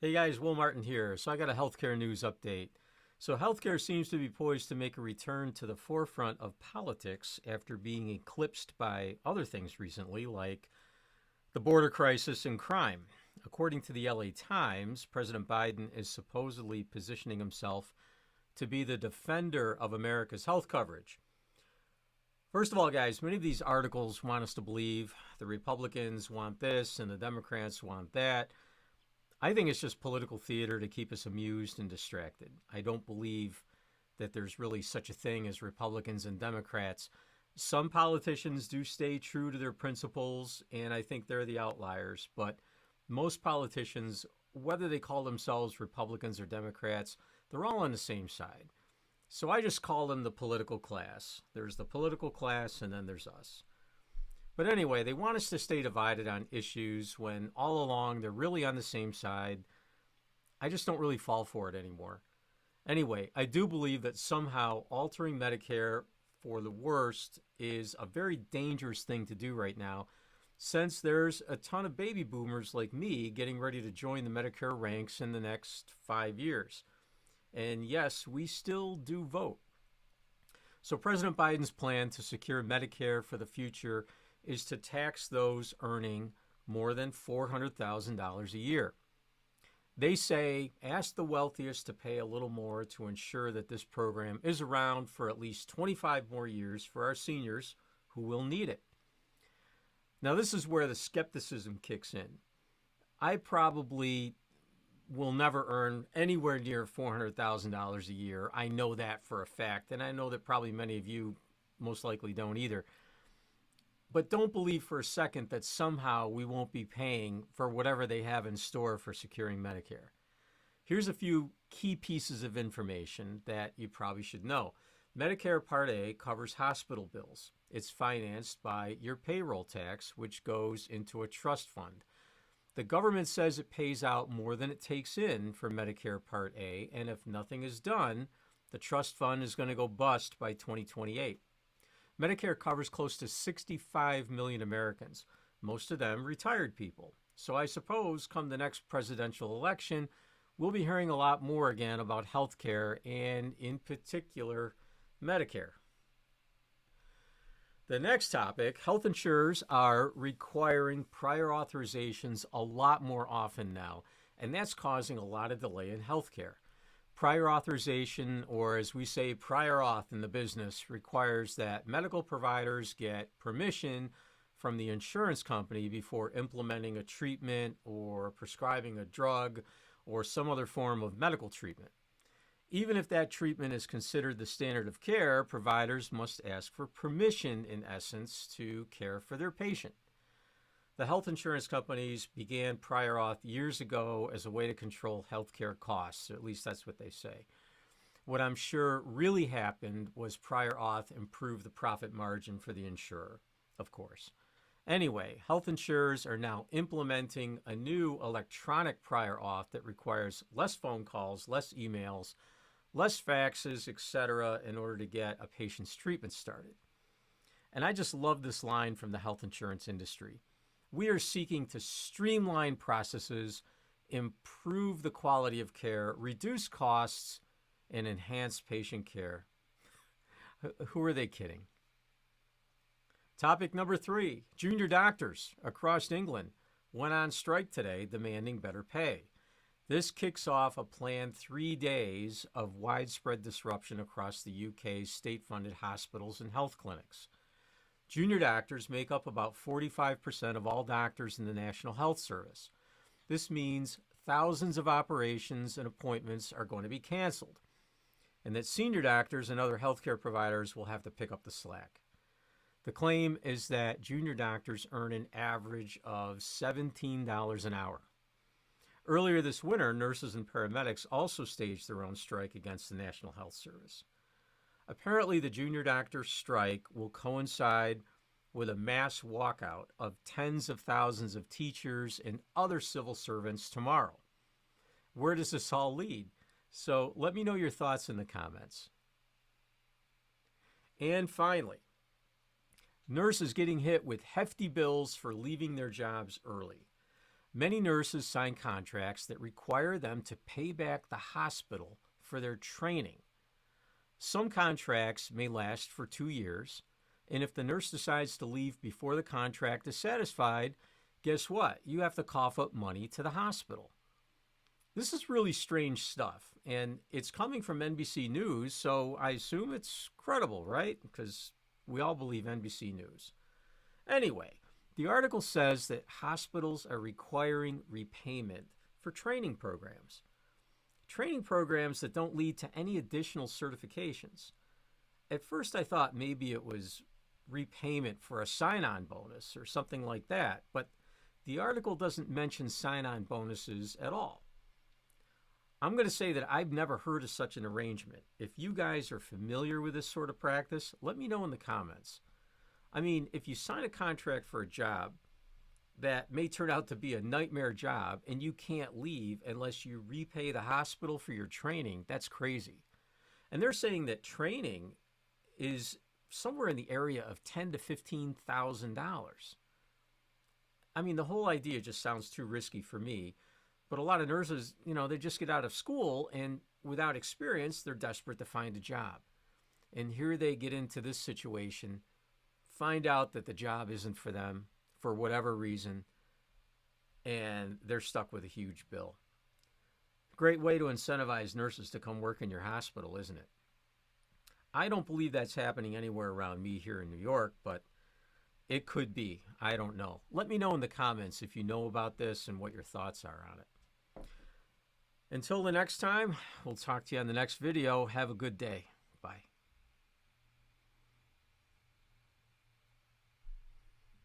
Hey guys, Will Martin here. So I got a healthcare news update. So healthcare seems to be poised to make a return to the forefront of politics after being eclipsed by other things recently, like the border crisis and crime. According to the LA Times, President Biden is supposedly positioning himself to be the defender of America's health coverage. First of all, guys, many of these articles want us to believe the Republicans want this and the Democrats want that. I think it's just political theater to keep us amused and distracted. I don't believe that there's really such a thing as Republicans and Democrats. Some politicians do stay true to their principles, and I think they're the outliers. But most politicians, whether they call themselves Republicans or Democrats, they're all on the same side. So I just call them the political class. There's the political class, and then there's us. But anyway, they want us to stay divided on issues when all along they're really on the same side. I just don't really fall for it anymore. Anyway, I do believe that somehow altering Medicare for the worst is a very dangerous thing to do right now, since there's a ton of baby boomers like me getting ready to join the Medicare ranks in the next 5 years. And yes, we still do vote. So President Biden's plan to secure Medicare for the future is to tax those earning more than $400,000 a year. They say ask the wealthiest to pay a little more to ensure that this program is around for at least 25 more years for our seniors who will need it. Now, this is where the skepticism kicks in. I probably will never earn anywhere near $400,000 a year. I know that for a fact, and I know that probably many of you most likely don't either. But don't believe for a second that somehow we won't be paying for whatever they have in store for securing Medicare. Here's a few key pieces of information that you probably should know. Medicare Part A covers hospital bills. It's financed by your payroll tax, which goes into a trust fund. The government says it pays out more than it takes in for Medicare Part A, and if nothing is done, the trust fund is going to go bust by 2028. Medicare covers close to 65 million Americans, most of them retired people. So I suppose come the next presidential election, we'll be hearing a lot more again about health care and in particular Medicare. The next topic, health insurers are requiring prior authorizations a lot more often now, and that's causing a lot of delay in health care. Prior authorization, or as we say, prior auth in the business, requires that medical providers get permission from the insurance company before implementing a treatment or prescribing a drug or some other form of medical treatment. Even if that treatment is considered the standard of care, providers must ask for permission, in essence, to care for their patient. The health insurance companies began prior auth years ago as a way to control healthcare costs, or at least that's what they say. What I'm sure really happened was prior auth improved the profit margin for the insurer, of course. Anyway, health insurers are now implementing a new electronic prior auth that requires less phone calls, less emails, less faxes, etc., in order to get a patient's treatment started. And I just love this line from the health insurance industry. We are seeking to streamline processes, improve the quality of care, reduce costs, and enhance patient care. Who are they kidding? Topic number 3, junior doctors across England went on strike today demanding better pay. This kicks off a planned 3 days of widespread disruption across the UK's state-funded hospitals and health clinics. Junior doctors make up about 45% of all doctors in the National Health Service. This means thousands of operations and appointments are going to be canceled, and that senior doctors and other healthcare providers will have to pick up the slack. The claim is that junior doctors earn an average of $17 an hour. Earlier this winter, nurses and paramedics also staged their own strike against the National Health Service. Apparently, the junior doctor strike will coincide with a mass walkout of tens of thousands of teachers and other civil servants tomorrow. Where does this all lead? So let me know your thoughts in the comments. And finally, nurses getting hit with hefty bills for leaving their jobs early. Many nurses sign contracts that require them to pay back the hospital for their training. Some contracts may last for 2 years, and if the nurse decides to leave before the contract is satisfied, guess what? You have to cough up money to the hospital. This is really strange stuff, and it's coming from NBC News, so I assume it's credible, right? Because we all believe NBC News. Anyway, the article says that hospitals are requiring repayment for training programs. Training programs that don't lead to any additional certifications. At first I thought maybe it was repayment for a sign-on bonus or something like that, but the article doesn't mention sign-on bonuses at all. I'm going to say that I've never heard of such an arrangement. If you guys are familiar with this sort of practice, let me know in the comments. I mean, if you sign a contract for a job that may turn out to be a nightmare job and you can't leave unless you repay the hospital for your training, that's crazy. And they're saying that training is somewhere in the area of $10,000 to $15,000. I mean, the whole idea just sounds too risky for me. But a lot of nurses, they just get out of school and without experience, they're desperate to find a job. And here they get into this situation, find out that the job isn't for them for whatever reason, and they're stuck with a huge bill. Great way to incentivize nurses to come work in your hospital, isn't it? I don't believe that's happening anywhere around me here in New York, but it could be. I don't know. Let me know in the comments if you know about this and what your thoughts are on it. Until the next time, we'll talk to you on the next video. Have a good day.